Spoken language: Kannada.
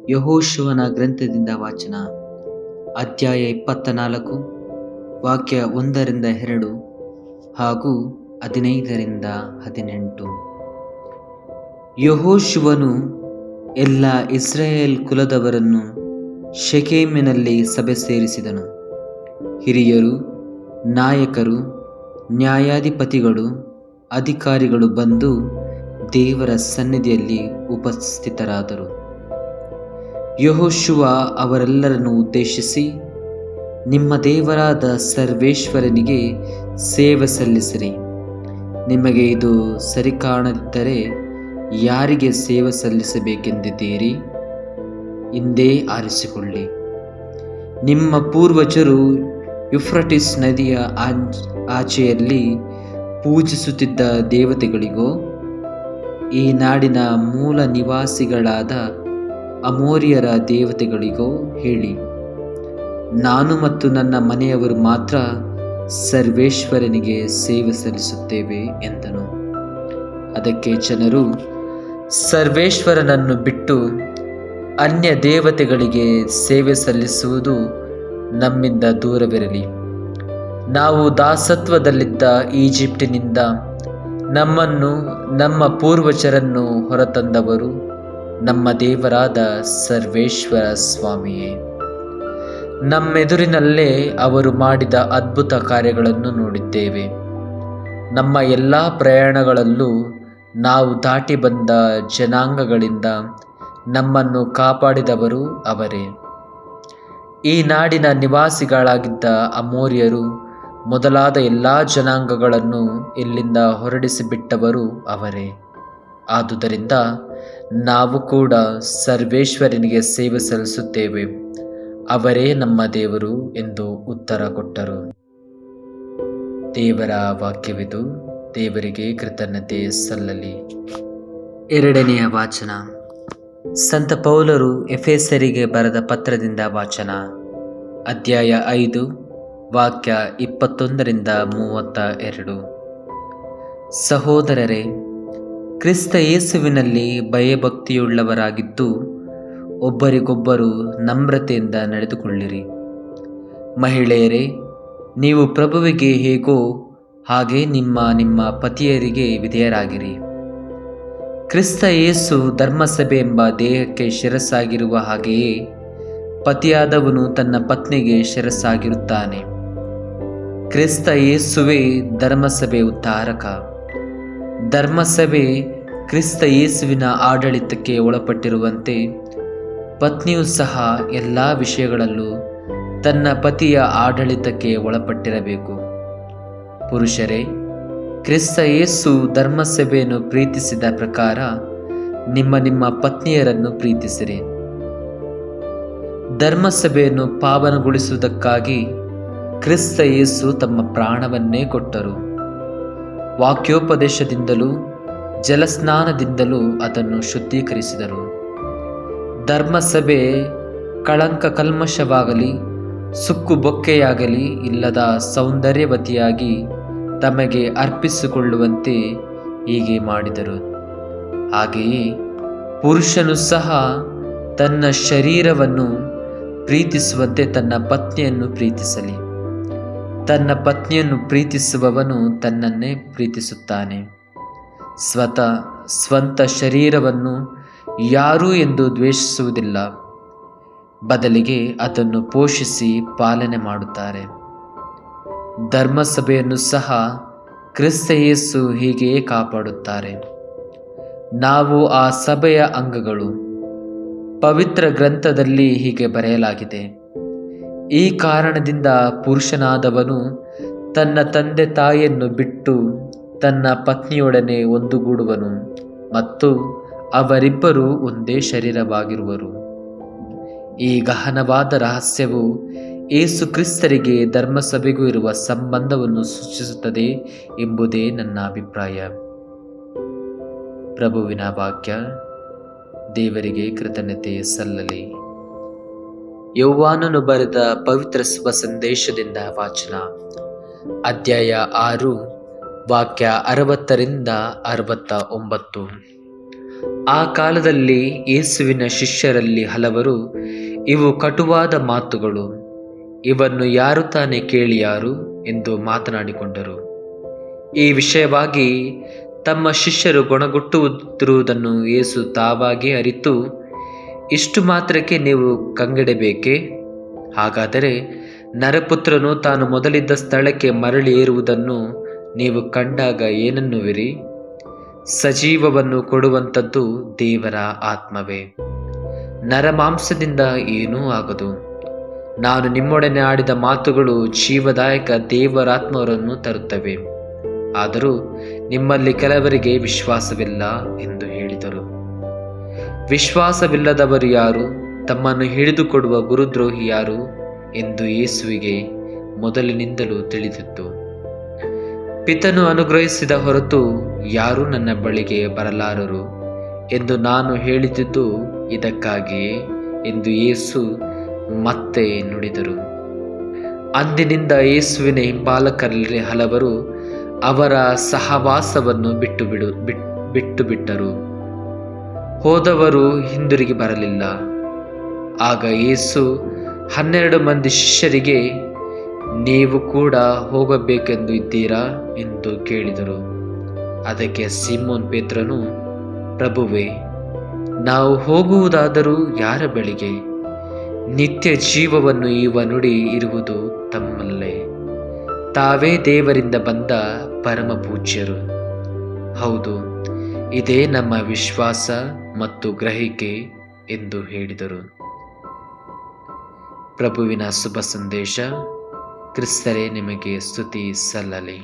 ಯೆಹೋಶುವನ ಗ್ರಂಥದಿಂದ ವಾಚನ. ಅಧ್ಯಾಯ 24, ವಾಕ್ಯ 1-2 ಹಾಗೂ 15-18. ಯೆಹೋಶುವನು ಎಲ್ಲ ಇಸ್ರಾಯೇಲ್ ಕುಲದವರನ್ನು ಶೆಕೆಮಿನಲ್ಲಿ ಸಭೆ ಸೇರಿಸಿದನು. ಹಿರಿಯರು, ನಾಯಕರು, ನ್ಯಾಯಾಧಿಪತಿಗಳು, ಅಧಿಕಾರಿಗಳು ಬಂದು ದೇವರ ಸನ್ನಿಧಿಯಲ್ಲಿ ಉಪಸ್ಥಿತರಾದರು. ಯೆಹೋಶುವ ಅವರೆಲ್ಲರನ್ನು ಉದ್ದೇಶಿಸಿ, ನಿಮ್ಮ ದೇವರಾದ ಸರ್ವೇಶ್ವರನಿಗೆ ಸೇವೆ ಸಲ್ಲಿಸಿರಿ. ನಿಮಗೆ ಇದು ಸರಿ ಕಾಣದಿದ್ದರೆ ಯಾರಿಗೆ ಸೇವೆ ಸಲ್ಲಿಸಬೇಕೆಂದಿದ್ದೀರಿ? ಇಂದೇ ಆರಿಸಿಕೊಳ್ಳಿ. ನಿಮ್ಮ ಪೂರ್ವಜರು ಯುಫ್ರಟಿಸ್ ನದಿಯ ಆಚೆಯಲ್ಲಿ ಪೂಜಿಸುತ್ತಿದ್ದ ದೇವತೆಗಳಿಗೋ, ಈ ನಾಡಿನ ಮೂಲ ನಿವಾಸಿಗಳಾದ ಅಮೋರಿಯರ ದೇವತೆಗಳಿಗೋ ಹೇಳಿ, ನಾನು ಮತ್ತು ನನ್ನ ಮನೆಯವರು ಮಾತ್ರ ಸರ್ವೇಶ್ವರನಿಗೆ ಸೇವೆ ಸಲ್ಲಿಸುತ್ತೇವೆ ಎಂದನು. ಅದಕ್ಕೆ ಜನರು, ಸರ್ವೇಶ್ವರನನ್ನು ಬಿಟ್ಟು ಅನ್ಯ ದೇವತೆಗಳಿಗೆ ಸೇವೆ ಸಲ್ಲಿಸುವುದು ನಮ್ಮಿಂದ ದೂರವಿರಲಿ. ನಾವು ದಾಸತ್ವದಲ್ಲಿದ್ದ ಈಜಿಪ್ಟಿನಿಂದ ನಮ್ಮನ್ನು, ನಮ್ಮ ಪೂರ್ವಜರನ್ನು ಹೊರತಂದವರು ನಮ್ಮ ದೇವರಾದ ಸರ್ವೇಶ್ವರ ಸ್ವಾಮಿಯೇ. ನಮ್ಮೆದುರಿನಲ್ಲೇ ಅವರು ಮಾಡಿದ ಅದ್ಭುತ ಕಾರ್ಯಗಳನ್ನು ನೋಡಿದ್ದೇವೆ. ನಮ್ಮ ಎಲ್ಲ ಪ್ರಯಾಣಗಳಲ್ಲೂ ನಾವು ದಾಟಿ ಬಂದ ಜನಾಂಗಗಳಿಂದ ನಮ್ಮನ್ನು ಕಾಪಾಡಿದವರು ಅವರೇ. ಈ ನಾಡಿನ ನಿವಾಸಿಗಳಾಗಿದ್ದ ಅಮೋರಿಯರು ಮೊದಲಾದ ಎಲ್ಲ ಜನಾಂಗಗಳನ್ನು ಇಲ್ಲಿಂದ ಹೊರಡಿಸಿಬಿಟ್ಟವರು ಅವರೇ. ಆದುದರಿಂದ ನಾವು ಕೂಡ ಸರ್ವೇಶ್ವರನಿಗೆ ಸೇವೆ ಸಲ್ಲಿಸುತ್ತೇವೆ, ಅವರೇ ನಮ್ಮ ದೇವರು ಎಂದು ಉತ್ತರ ಕೊಟ್ಟರು. ದೇವರ ವಾಕ್ಯವಿದು. ದೇವರಿಗೆ ಕೃತಜ್ಞತೆ ಸಲ್ಲಲಿ. ಎರಡನೆಯ ವಾಚನ. ಸಂತ ಪೌಲರು ಎಫೆಸರಿಗೆ ಬರೆದ ಪತ್ರದಿಂದ ವಾಚನ. ಅಧ್ಯಾಯ 5, ವಾಕ್ಯ 21-32. ಸಹೋದರರೇ, ಕ್ರಿಸ್ತ ಯೇಸುವಿನಲ್ಲಿ ಭಯಭಕ್ತಿಯುಳ್ಳವರಾಗಿದ್ದು ಒಬ್ಬರಿಗೊಬ್ಬರು ನಮ್ರತೆಯಿಂದ ನಡೆದುಕೊಳ್ಳಿರಿ. ಮಹಿಳೆಯರೇ, ನೀವು ಪ್ರಭುವಿಗೆ ಹೇಗೋ ಹಾಗೆ ನಿಮ್ಮ ಪತಿಯರಿಗೆ ವಿಧೇಯರಾಗಿರಿ. ಕ್ರಿಸ್ತ ಯೇಸು ಧರ್ಮಸಭೆ ಎಂಬ ದೇಹಕ್ಕೆ ಶಿರಸ್ಸಾಗಿರುವ ಹಾಗೆಯೇ ಪತಿಯಾದವನು ತನ್ನ ಪತ್ನಿಗೆ ಶಿರಸ್ಸಾಗಿರುತ್ತಾನೆ. ಕ್ರಿಸ್ತ ಯೇಸುವೇ ಧರ್ಮಸಭೆ ಉದ್ಧಾರಕ. ಧರ್ಮಸಭೆ ಕ್ರಿಸ್ತ ಯೇಸುವಿನ ಆಡಳಿತಕ್ಕೆ ಒಳಪಟ್ಟಿರುವಂತೆ ಪತ್ನಿಯೂ ಸಹ ಎಲ್ಲ ವಿಷಯಗಳಲ್ಲೂ ತನ್ನ ಪತಿಯ ಆಡಳಿತಕ್ಕೆ ಒಳಪಟ್ಟಿರಬೇಕು. ಪುರುಷರೇ, ಕ್ರಿಸ್ತ ಯೇಸು ಧರ್ಮಸಭೆಯನ್ನು ಪ್ರೀತಿಸಿದ ಪ್ರಕಾರ ನಿಮ್ಮ ಪತ್ನಿಯರನ್ನು ಪ್ರೀತಿಸಿರಿ. ಧರ್ಮಸಭೆಯನ್ನು ಪಾವನಗೊಳಿಸುವುದಕ್ಕಾಗಿ ಕ್ರಿಸ್ತ ಯೇಸು ತಮ್ಮ ಪ್ರಾಣವನ್ನೇ ಕೊಟ್ಟರು. ವಾಕ್ಯೋಪದೇಶದಿಂದಲೂ ಜಲಸ್ನಾನದಿಂದಲೂ ಅದನ್ನು ಶುದ್ಧೀಕರಿಸಿದರು. ಧರ್ಮಸಭೆ ಕಲ್ಮಶವಾಗಲಿ ಸುಕ್ಕು ಬೊಕ್ಕೆಯಾಗಲಿ ಇಲ್ಲದ ಸೌಂದರ್ಯವತಿಯಾಗಿ ತಮಗೆ ಅರ್ಪಿಸಿಕೊಳ್ಳುವಂತೆ ಹೀಗೆ ಮಾಡಿದರು. ಹಾಗೆಯೇ ಪುರುಷನು ಸಹ ತನ್ನ ಶರೀರವನ್ನು ಪ್ರೀತಿಸುವಂತೆ ತನ್ನ ಪತ್ನಿಯನ್ನು ಪ್ರೀತಿಸಲಿ. ತನ್ನ ಪತ್ನಿಯನ್ನು ಪ್ರೀತಿಸುವವನು ತನ್ನನ್ನೇ ಪ್ರೀತಿಸುತ್ತಾನೆ. ಸ್ವಂತ ಶರೀರವನ್ನು ಯಾರೂ ಎಂದು ದ್ವೇಷಿಸುವುದಿಲ್ಲ, ಬದಲಿಗೆ ಅದನ್ನು ಪೋಷಿಸಿ ಪಾಲನೆ ಮಾಡುತ್ತಾರೆ. ಧರ್ಮಸಭೆಯನ್ನು ಸಹ ಕ್ರಿಸ್ತ ಯೇಸು ಹೀಗೆಯೇ ಕಾಪಾಡುತ್ತಾರೆ. ನಾವು ಆ ಸಭೆಯ ಅಂಗಗಳು. ಪವಿತ್ರ ಗ್ರಂಥದಲ್ಲಿ ಹೀಗೆ ಬರೆಯಲಾಗಿದೆ, ಈ ಕಾರಣದಿಂದ ಪುರುಷನಾದವನು ತನ್ನ ತಂದೆ ತಾಯಿಯನ್ನು ಬಿಟ್ಟು ತನ್ನ ಪತ್ನಿಯೊಡನೆ ಒಂದುಗೂಡುವನು ಮತ್ತು ಅವರಿಬ್ಬರು ಒಂದೇ ಶರೀರವಾಗಿರುವರು. ಈ ಗಹನವಾದ ರಹಸ್ಯವು ಯೇಸು ಕ್ರಿಸ್ತರಿಗೆ ಧರ್ಮಸಭೆಗೂ ಇರುವ ಸಂಬಂಧವನ್ನು ಸೂಚಿಸುತ್ತದೆ ಎಂಬುದೇ ನನ್ನ ಅಭಿಪ್ರಾಯ. ಪ್ರಭುವಿನ ವಾಕ್ಯ. ದೇವರಿಗೆ ಕೃತಜ್ಞತೆ ಸಲ್ಲಲಿ. ಯೋವಾನನು ಬರೆದ ಪವಿತ್ರ ಶುಭ ಸಂದೇಶದಿಂದ ವಾಚನ. ಅಧ್ಯಾಯ 6, ವಾಕ್ಯ 60-69. ಆ ಕಾಲದಲ್ಲಿ ಯೇಸುವಿನ ಶಿಷ್ಯರಲ್ಲಿ ಹಲವರು, ಇವು ಕಟುವಾದ ಮಾತುಗಳು, ಇವನ್ನು ಯಾರು ತಾನೇ ಕೇಳಿಯಾರು ಎಂದು ಮಾತನಾಡಿಕೊಂಡರು. ಈ ವಿಷಯವಾಗಿ ತಮ್ಮ ಶಿಷ್ಯರು ಗೊಣಗುಟ್ಟುತ್ತಿರುವುದನ್ನು ಯೇಸು ತಾವಾಗೇ ಅರಿತು, ಇಷ್ಟು ಮಾತ್ರಕ್ಕೆ ನೀವು ಕಂಗೆಡಬೇಕೇ? ಹಾಗಾದರೆ ನರಪುತ್ರನು ತಾನು ಮೊದಲಿದ್ದ ಸ್ಥಳಕ್ಕೆ ಮರಳಿ ಏರುವುದನ್ನು ನೀವು ಕಂಡಾಗ ಏನನ್ನುವಿರಿ? ಸಜೀವವನ್ನು ಕೊಡುವಂಥದ್ದು ದೇವರ ಆತ್ಮವೇ, ನರಮಾಂಸದಿಂದ ಏನೂ ಆಗದು. ನಾನು ನಿಮ್ಮೊಡನೆ ಆಡಿದ ಮಾತುಗಳು ಜೀವದಾಯಕ ದೇವರಾತ್ಮವರನ್ನು ತರುತ್ತವೆ. ಆದರೂ ನಿಮ್ಮಲ್ಲಿ ಕೆಲವರಿಗೆ ವಿಶ್ವಾಸವಿಲ್ಲ ಎಂದು ಹೇಳಿದರು. ವಿಶ್ವಾಸವಿಲ್ಲದವರು ಯಾರು? ತಮ್ಮನ್ನು ಹಿಡಿದುಕೊಡುವ ಗುರುದ್ರೋಹಿ ಯಾರು ಎಂದು ಯೇಸುವಿಗೆ ಮೊದಲಿನಿಂದಲೂ ತಿಳಿದಿತ್ತು. ಪಿತನು ಅನುಗ್ರಹಿಸಿದ ಹೊರತು ಯಾರೂ ನನ್ನ ಬಳಿಗೆ ಬರಲಾರರು ಎಂದು ನಾನು ಹೇಳಿದ್ದು ಇದಕ್ಕಾಗಿಯೇ ಎಂದು ಯೇಸು ಮತ್ತೆ ನುಡಿದರು. ಅಂದಿನಿಂದ ಯೇಸುವಿನ ಹಿಂಬಾಲಕರಲ್ಲಿ ಹಲವರು ಅವರ ಸಹವಾಸವನ್ನು ಬಿಟ್ಟು ಬಿಟ್ಟರು. ಹೋದವರು ಹಿಂದಿರುಗಿ ಬರಲಿಲ್ಲ. ಆಗ ಯೇಸು 12 ಮಂದಿ ಶಿಷ್ಯರಿಗೆ, ನೀವು ಕೂಡ ಹೋಗಬೇಕೆಂದು ಇದ್ದೀರಾ ಎಂದು ಕೇಳಿದರು. ಅದಕ್ಕೆ ಸೀಮೋನ್ ಪೇತ್ರನು, ಪ್ರಭುವೇ, ನಾವು ಹೋಗುವುದಾದರೂ ಯಾರ ಬಳಿಗೆ? ನಿತ್ಯ ಜೀವವನ್ನು ಈವ ನುಡಿ ಇರುವುದು ತಮ್ಮಲ್ಲೇ. ತಾವೇ ದೇವರಿಂದ ಬಂದ ಪರಮ ಪೂಜ್ಯರು. ಹೌದು, ಇದೇ ನಮ್ಮ ವಿಶ್ವಾಸ ಮತ್ತು ಗ್ರಹಿಕೆ ಎಂದು ಹೇಳಿದರು. ಪ್ರಭುವಿನ ಶುಭ ಸಂದೇಶ. ಕ್ರಿಸ್ತರೇ ನಿಮಗೆ ಸ್ತುತಿ ಸಲ್ಲಲಿ.